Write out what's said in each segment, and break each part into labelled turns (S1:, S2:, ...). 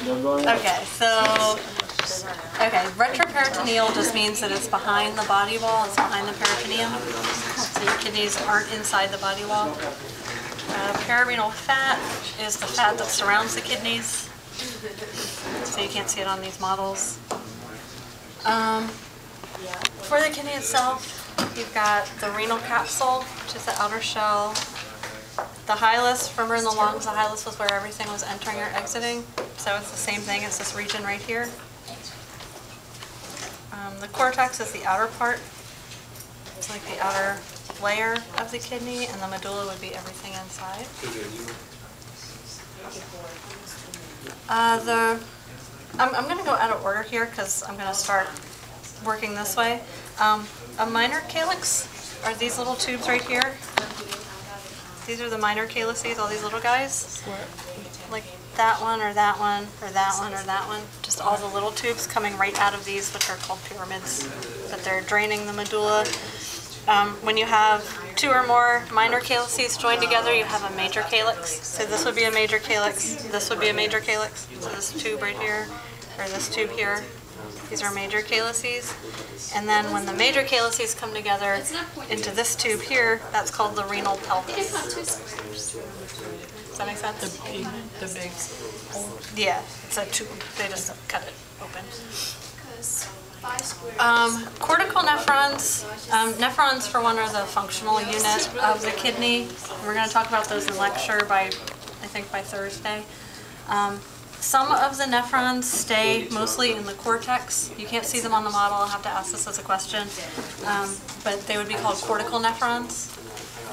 S1: Okay, so, retroperitoneal just means that it's behind the body wall, it's behind the peritoneum. So your kidneys aren't inside the body wall. Perirenal fat is the fat that surrounds the kidneys. So you can't see it on these models. For the kidney itself, you've got the renal capsule, which is the outer shell. The hilus, remember in the lungs, the hilus was where everything was entering or exiting. So it's the same thing, it's this region right here. The cortex is the outer part. It's like the outer layer of the kidney, and the medulla would be everything inside. I'm going to go out of order here because I'm going to start working this way. A minor calyx are these little tubes right here. These are the minor calyces, all these little guys. Like that one or that one or that one or that one. Just all the little tubes coming right out of these, which are called pyramids, that they're draining the medulla. When you have two or more minor calyces joined together, you have a major calyx. So this would be a major calyx, this would be a major calyx. So this tube right here, or this tube here, these are major calyces. And then when the major calyces come together into this tube here, that's called the renal pelvis. Does that make sense?
S2: The big hole.
S1: Yeah, it's a tube. They just cut it open. Cortical nephrons. Nephrons, for one, are the functional unit of the kidney. We're going to talk about those in lecture I think by Thursday. Some of the nephrons stay mostly in the cortex. You can't see them on the model. I'll have to ask this as a question. But they would be called cortical nephrons.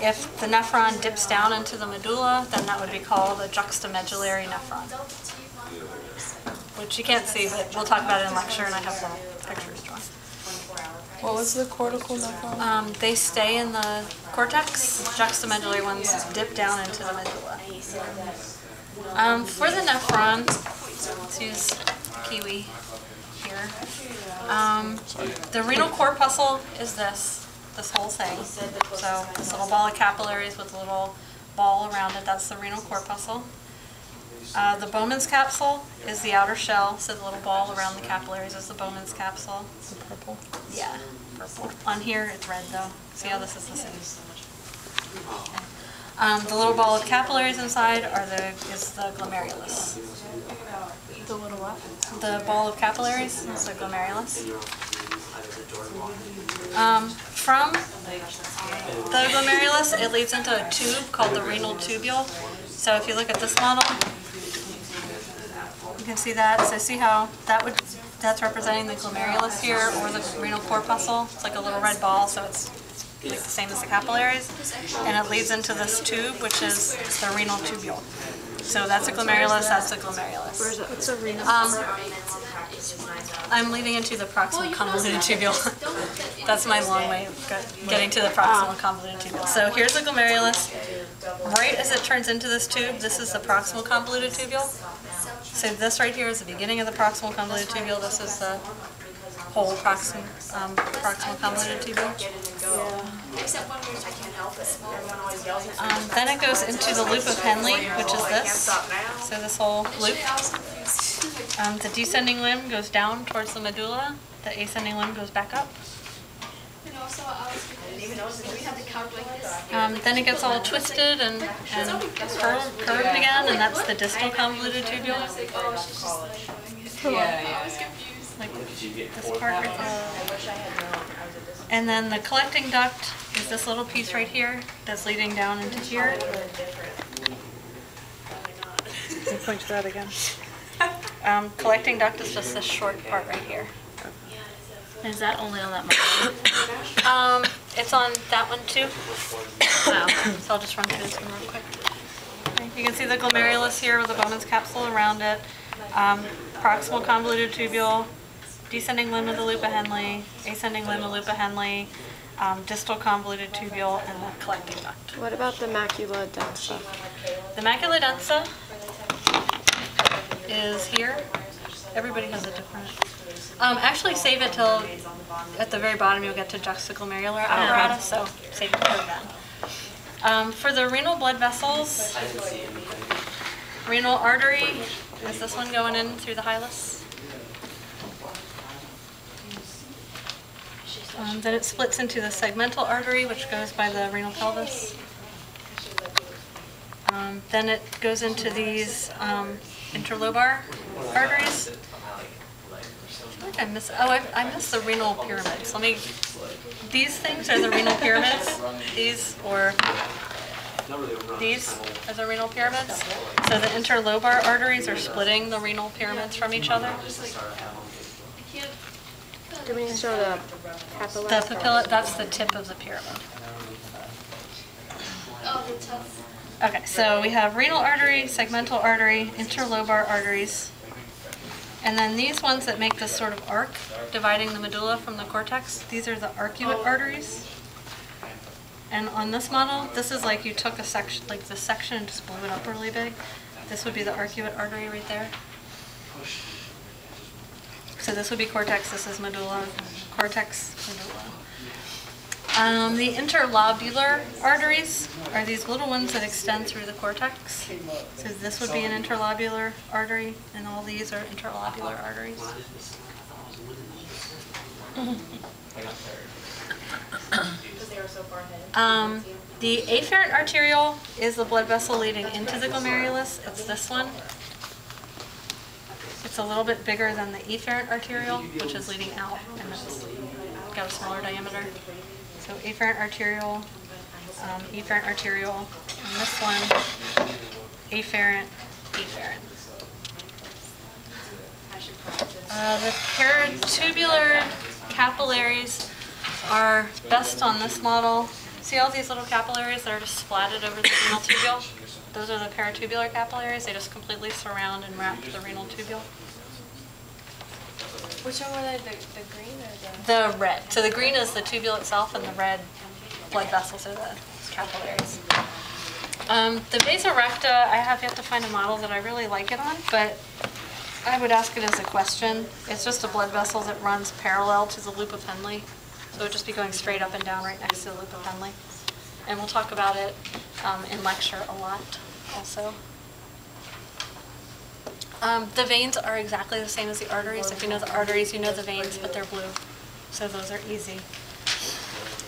S1: If the nephron dips down into the medulla, then that would be called a juxtamedullary nephron, which you can't see, but we'll talk about it in lecture, and I have little pictures drawn.
S2: What was the cortical nephron?
S1: They stay in the cortex. Juxtamedullary ones dip down into the medulla. For the nephron, let's use kiwi here. The renal corpuscle is this whole thing. So this little ball of capillaries with a little ball around it, that's the renal corpuscle. The Bowman's capsule is the outer shell, so the little ball around the capillaries is the Bowman's capsule.
S2: The purple?
S1: Yeah, purple. On here it's red though. See how this is the same? Okay. The little ball of capillaries inside is the glomerulus.
S2: The little what?
S1: The ball of capillaries is the glomerulus. From the glomerulus, it leads into a tube called the renal tubule. So if you look at this model, you can see that. So see how that's representing the glomerulus here, or the renal corpuscle. It's like a little red ball, so it's like the same as the capillaries. And it leads into this tube, which is the renal tubule. So that's a glomerulus, that's a glomerulus.
S2: Where's it? What's a renal?
S1: I'm leading into the proximal convoluted tubule. That's my long way of getting to the proximal convoluted tubule. So here's the glomerulus. Right as it turns into this tube, this is the proximal convoluted tubule. So this right here is the beginning of the proximal convoluted tubule. This is the whole proximal convoluted tubule. Then it goes into the loop of Henle, which is this. So this whole loop. The descending limb goes down towards the medulla. The ascending limb goes back up. Then it gets all twisted and curved again, and that's the distal convoluted tubule. Like this part right there. And then the collecting duct is this little piece right here that's leading down into here.
S2: Can you point to that again?
S1: Collecting duct is just this short part right here.
S3: Is that only on that model?
S1: It's on that one too. Wow. So I'll just run through this one real quick. Okay. You can see the glomerulus here with the Bowman's capsule around it. Proximal convoluted tubule, descending limb of the loop of Henle, ascending limb of the loop of Henle, distal convoluted tubule, and the collecting duct.
S2: What about the macula densa?
S1: The macula densa is here. Everybody has a different. Actually, save it till at the very bottom. You'll get to juxtaglomerular apparatus, so save it for then. For the renal blood vessels, Renal artery is this one going in through the hilus. Then it splits into the segmental artery, which goes by the renal pelvis. Then it goes into these interlobar arteries. I missed the renal pyramids. These things are the renal pyramids. These are the renal pyramids. So the interlobar arteries are splitting the renal pyramids from each other.
S2: Do we show the capillary?
S1: The papilla, that's the tip of the pyramid. Okay, so we have renal artery, segmental artery, interlobar arteries. And then these ones that make this sort of arc, dividing the medulla from the cortex, these are the arcuate arteries. And on this model, this is like you took a section, like this section, and just blew it up really big. This would be the arcuate artery right there. So this would be cortex, this is medulla, cortex, medulla. The interlobular arteries are these little ones that extend through the cortex. So this would be an interlobular artery, and all these are interlobular arteries. The afferent arteriole is the blood vessel leading into the glomerulus. It's this one. It's a little bit bigger than the efferent arteriole, which is leading out, and it's got a smaller diameter. So afferent arteriole, and this one, afferent. The paratubular capillaries are best on this model. See all these little capillaries that are just splatted over the renal tubule? Those are the paratubular capillaries. They just completely surround and wrap the renal tubule.
S2: Which one were they, the green or
S1: The red. So the green is the tubule itself, and the red blood vessels are the capillaries. The vasorecta, I have yet to find a model that I really like it on, but I would ask it as a question. It's just a blood vessel that runs parallel to the loop of Henle. So it would just be going straight up and down right next to the loop of Henle. And we'll talk about it in lecture a lot also. The veins are exactly the same as the arteries. If you know the arteries, you know the veins, but they're blue. So those are easy.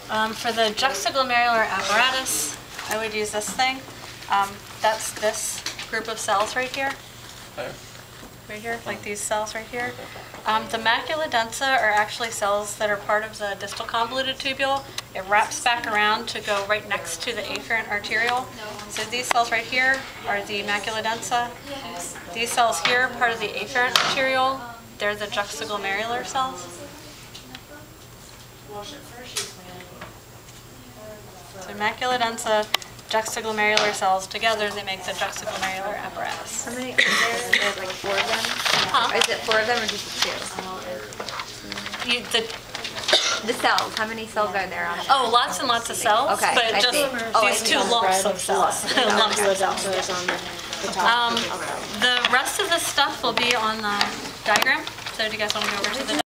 S1: For the juxtaglomerular apparatus, I would use this thing. That's this group of cells right here. Right here, like these cells right here. The macula densa are actually cells that are part of the distal convoluted tubule. It wraps back around to go right next to the afferent arteriole. So these cells right here are the macula densa. These cells here, part of the afferent arteriole, they're the juxtaglomerular cells. So macula densa, juxtaglomerular cells together, they make the juxtaglomerular apparatus.
S4: How many are there? There's like 4 of them?
S1: Huh?
S4: Is it 4 of them or just 2? The cells, how many cells are there on it?
S1: Oh, lots and lots of cells,
S4: Okay,
S1: but
S4: I
S1: just
S4: see. Oh, I
S1: these
S4: see.
S1: two lumps of cells. Lumps of cells.
S2: is on the top?
S1: The rest of the stuff will be on the diagram. So do you guys want to go over to the